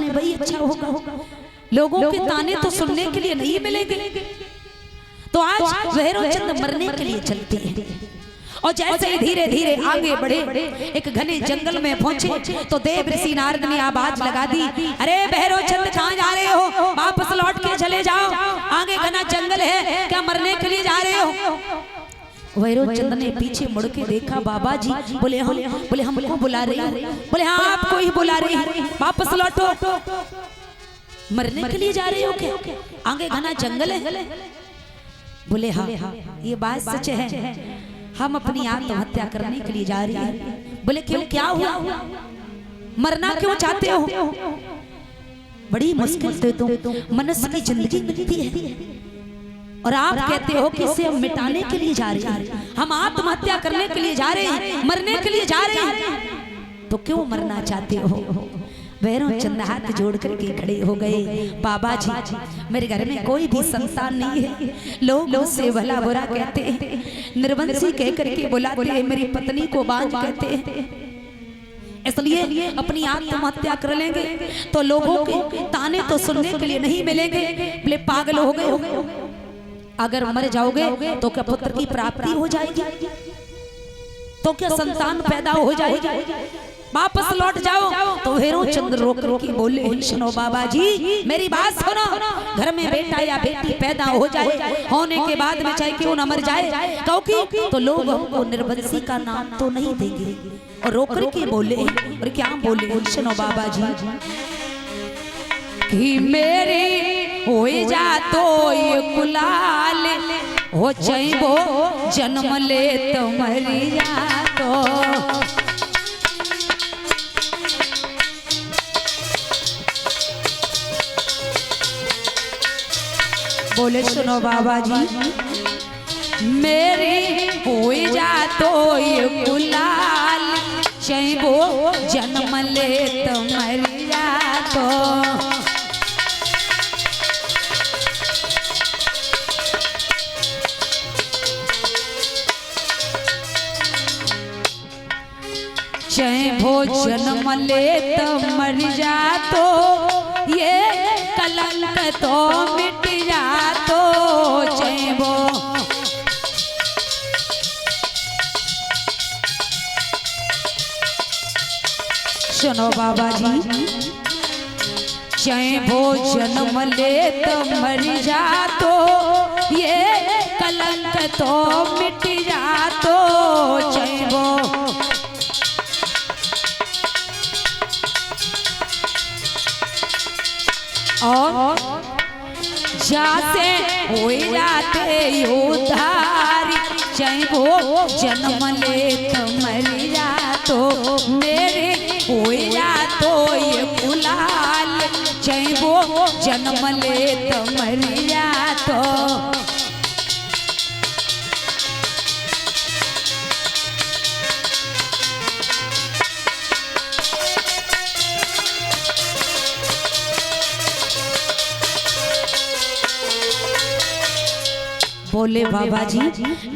करोगे भाई अच्छा होगा। लोगों के ताने तो सुनने के लिए नहीं मिलेंगे। तो आज भैरव चंद मरने के लिए चलते हैं। और जैसे ही धीरे धीरे आगे बढ़े, एक घने जंगल में पहुंचे तो देव ऋषि नारद ने आवाज लगा दी, अरे भैरव चंद कहाँ जा रहे हो? वापस लौट के चले जाओ, आगे घना जंगल है, क्या मरने के लिए जा रहे हो? भैरव चंद ने पीछे मुड़ के देखा, बाबा जी बोले हमको बुला रही हो? बोले हाँ आपको ही बुला रही है, वापस लौटो। मरने के लिए जा रहे हो क्या? आगे घना जंगल है। बोले हाँ ये बात सच है, हम अपनी आत्महत्या करने के लिए जा रही हैं। बोले क्यों, क्या हुआ? मरना क्यों चाहते हो? बड़ी मुश्किल से तो मनुष्य की जिंदगी मिलती है और आप कहते हो कि इसे हम मिटाने के लिए जा रहे हैं, हम आत्महत्या करने के लिए जा रहे हैं, मरने के लिए जा रहे हैं, तो क्यों मरना चाहते हो? भैरव चंद हाथ जोड़ करके खड़े हो गए, बाबा जी मेरे घर में कोई भी संतान नहीं है, लोग मुझसे भला बुरा कहते हैं, निर्वंशी कह करके बुलाते हैं, मेरी पत्नी को बांझ कहते हैं, इसलिए अपनी आत्महत्या कर लेंगे तो लोगों के ताने तो सुनने के लिए नहीं मिलेंगे। बोले पागल हो गए, अगर मर जाओगे तो क्या पुत्र की प्राप्ति हो जाएगी? तो क्या संतान पैदा हो जाएगी? वापस लौट जाओ। तो भैरव चंद रोक के बोले, सुनो बाबा जी मेरी बात सुनो, घर में बेटा या बेटी पैदा हो जाए, होने के बाद में चाहे क्यों न मर जाए, क्योंकि तो लोग हमको निर्वंशी का नाम तो नहीं देंगे। और रोक के बोले, और क्या बोले, सुनो बाबा जी कि मेरी हो जा तो ये कुलाल हो जाइबो, जन्म ले तो मरिया तो। बोले सुनो बाबा जी मेरी हो जा तो ये गुलाल, चाहे वो जन्म ले तो मरिया तो। चाहे वो जन्म ले तो मर जा तो, ये कलंक तो मिट जा तो, चाहे वो सुनो बाबा जी चाहे वो जन्म ले तो मर जा तो, ये कलंक तो मिट जा तो, चाहे वो और जाते हो जाते उधारी, चाहे वो जन्म ले तो मर जा तो, मेरे हो जा तो ये गुलाल, चाहे वो जन्म ले तो मर जा तो। बोले बाबा जी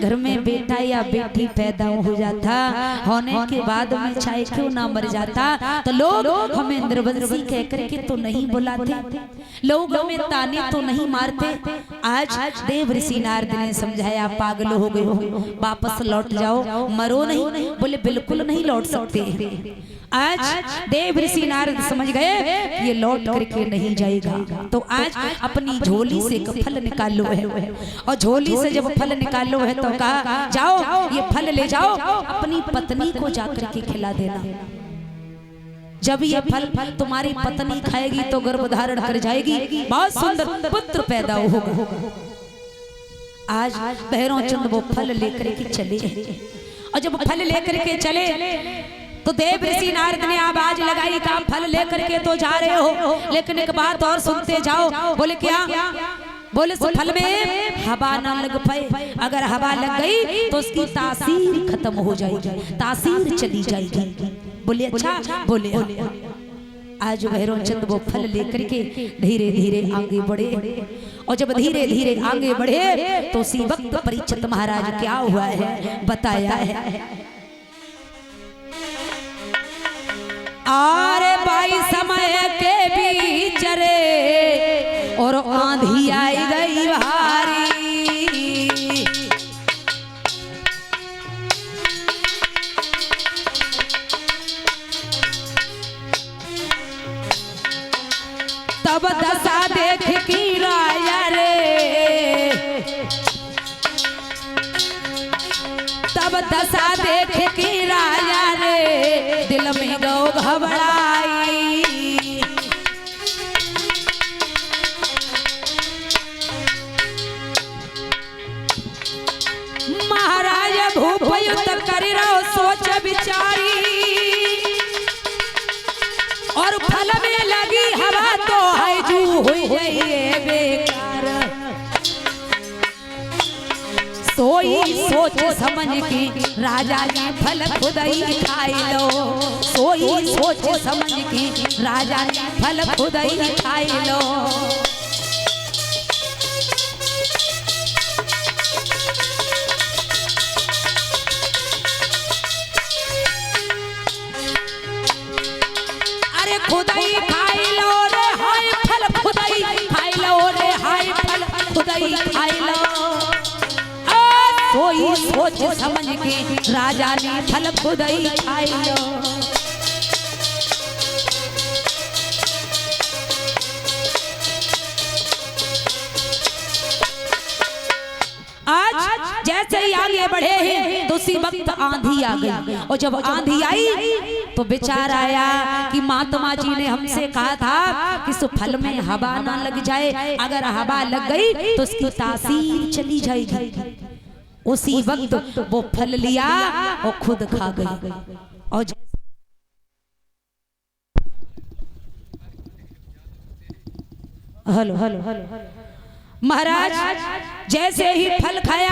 घर में बेटा या बेटी पैदा हो जाता, होने के बाद में चाहे क्यों ना मर जाता, तो लोग हमें निर्वंशी कह करके तो नहीं बुलाते, लोग हमें ताने तो नहीं मारते। आज देव ऋषि नारद ने समझाया, पागल हो गए हो, वापस लौट जाओ, मरो नहीं। बोले बिल्कुल नहीं लौट सकते। आज देव ऋषि नारद समझ गए ये लौट करके नहीं जाएगा, तो आज अपनी झोली से फल निकालो है, और झोली से जब फल निकालो है तो कहा जाओ ये फल ले जाओ, अपनी पत्नी को जाकर के खिला देना। जब ये फल तुम्हारी पत्नी खाएगी तो गर्भ धारण कर जाएगी, बहुत सुंदर पुत्र पैदा होगा। आज भैरव चंद वो फल लेकर के चले, और जब फल लेकर के चले तो देव ऋषि नारद ने आवाज लगाई, कहा फल लेकर के तो जा रहे हो, लेकिन एक बात और सुनते जाओ। बोले क्या? बोले इस फल में हवा ना लग पाए, अगर हवा लग गई तो उसकी तासीर खत्म हो जाएगी, तासीर चली जाएगी। बोले अच्छा? बोले आज भैरव चंद वो फल लेकर के धीरे धीरे आगे बढ़े, और जब धीरे धीरे आगे बढ़े तो उसी वक्त परीक्षित महाराज क्या हुआ है बताया है। अरे भाई समय के भी तब दशा देख की राया रे, तब दशा देख की राया रे, दिल में गो घबराई। महाराज भूप युद्ध कर रहो सोच विचारी, और फल में लगी हवा तो है जू हुई है बेकार। सोई सोच समझ के राजा ने फल खुदाई खाई लो, सोई सोच समझ के राजा ने फल खुदाई खाई लो। खुदाई खाई लो रे हाय फल, खुदाई खाई लो रे हाय फल, खुदाई खाई लो। सोई सोच समझ के राजा ने फल खुदाई खाई लो। आज जैसे ही आगे बढ़े हैं तो उसी वक्त आंधी आ गई, और जब आंधी आई तो विचार आया कि महात्मा जी ने हमसे कहा था कि इस फल में हवा ना लग जाए, अगर हवा लग गई तो उसकी तासीर चली जाएगी। उसी वक्त वो फल लिया और खुद खा गई। और हेलो हेलो महाराज जैसे ही फल खाया